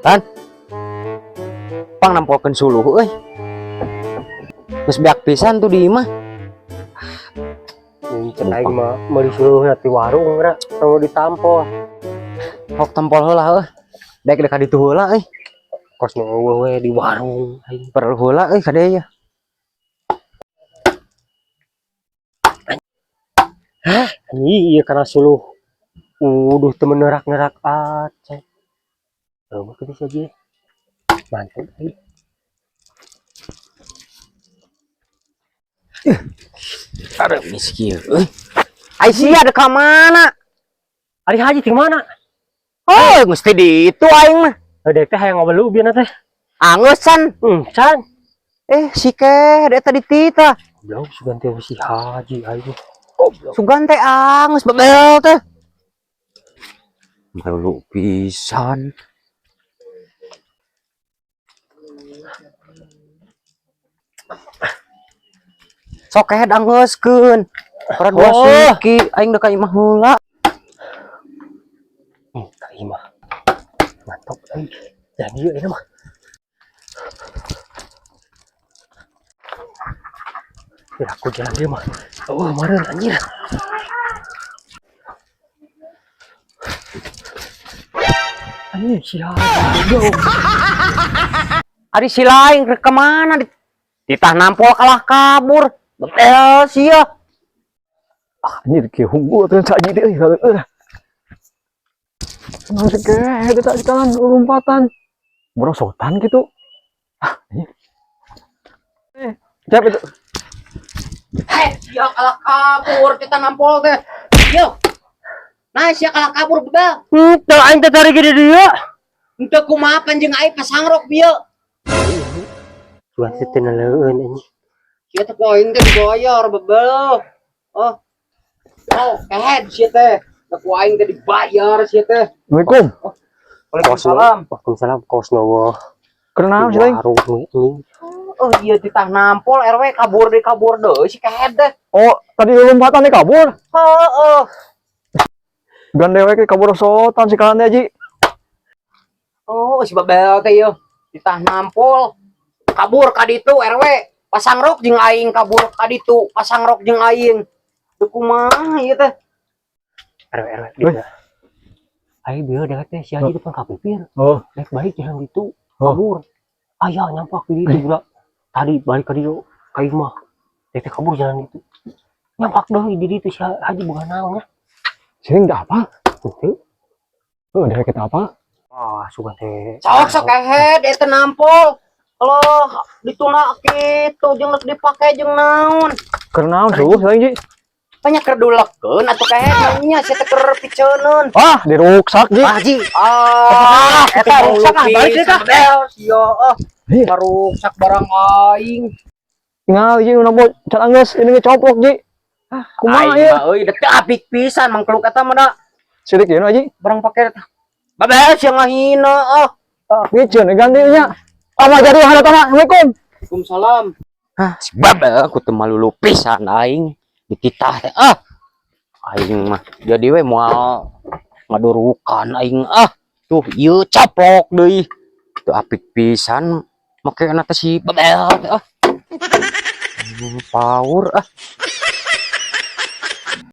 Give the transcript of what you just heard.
Tan, pang nampolkeun suluh euy. Geus beak pisan tuh di imah. Cek aing mah meuli suluh di warung ra, teu ditampol. Hok tampol heula heuh. Daek deuk ka ditu heula euy. Kos nu eueuh we di warung aing. Perlu heula euy ka dieu. Hah, ieu kana suluh. Uduh teu nerak-nerak aceh. Eueuh kitu saja. Mantap euy. Ada miskin euy. Ai sia ada ka mana? Ari haji di mana? Oh, mesti di itu aing mah. Dek teh hayang ngobelu bieu teh. Angeusan. Can. Si ke eta di tita. Goblok sugan teh si haji aing. Sugan teh angeus bebel teh. Malu pisan. Sok kehed angeuskeun. Para dua suki aing deuk ka imah heula. Ka imah. Mantap euy. Dan ieu eta mah. Ya aku jalan dia mah. Oh, meureun anjir. Anjir si haji. Ari si lain ke mana? Ditah nampol kalah kabur. Bebel sia. Anjir ke hunggu teh saji teh euy. Nang segeh eta jalan lompatan. Berosotan gitu. Anjir. Siapa itu? Sia kalah kabur kita nampol teh. Yo. Nah, sia kalah kabur bebel. Teu aing teh tari di dieu. Henteu kumaha panjang aing pasangrok bieu. Cuan teh teu naleueun anjing. Sia teh poin teh dibayar bebel. Oh, kehed sia teh. Da ku aing teh dibayar sia teh. Assalamualaikum. Waalaikumsalam. Waalaikumsalam. Kos nawa. Kenaon sih, Warung. Oh iya ditah nampol RW kabur deui si kehed teh. Oh, tadi lompatan nih kabur. Heeh. Dan dewek kabur sotan sekalan Ji. Oh, si babel teh yeuh. Ditah nampol kabur ka ditu RW. Pasangrok jeung aing kabur ka ditu, pasangrok jeung aing. Teu kumaha ieu teh? RW. Aing bieu dewek teh si Haji depan kapipir. Oh, baik jangan gitu. Kabur. Aya nyampak di ditu gula. Tadi balik ka dieu ka imah. Teh kabur jalan itu. Nyampak deui di ditu si Haji boga naon ya. Sering dah apa? Henteu. Oh, dewek kita apa? Ah, sugan teh. Sok kehed eta nampol. Kalau dituna kitu jeung rek dipake jeung naon? Keur naon suh Ji? Banyak keur dulekeun atuh kehed nya sia teh keur piceuneun. Ah, di ruksak Ji. Haji. Eta ruksak balik deui ka. Sia ruksak barang aing. Tinggal Ji udah mau can anggeus ini ge coplok Ji. Kumaha ieu? Euy da teu apik pisan mangkluk eta mah da. Sirik ieu Ji. Barang pake eta. Babel sia ngahina Piceun ganti nya. Ama jadi hadatana. Assalamualaikum. Waalaikumsalam. Si babel aku teu malulu pisan aing dititah teh. Aing mah jadi we moal ngadurukan aing tuh ieu caplok deui. Teu apik pisan make na teh si babel teh Power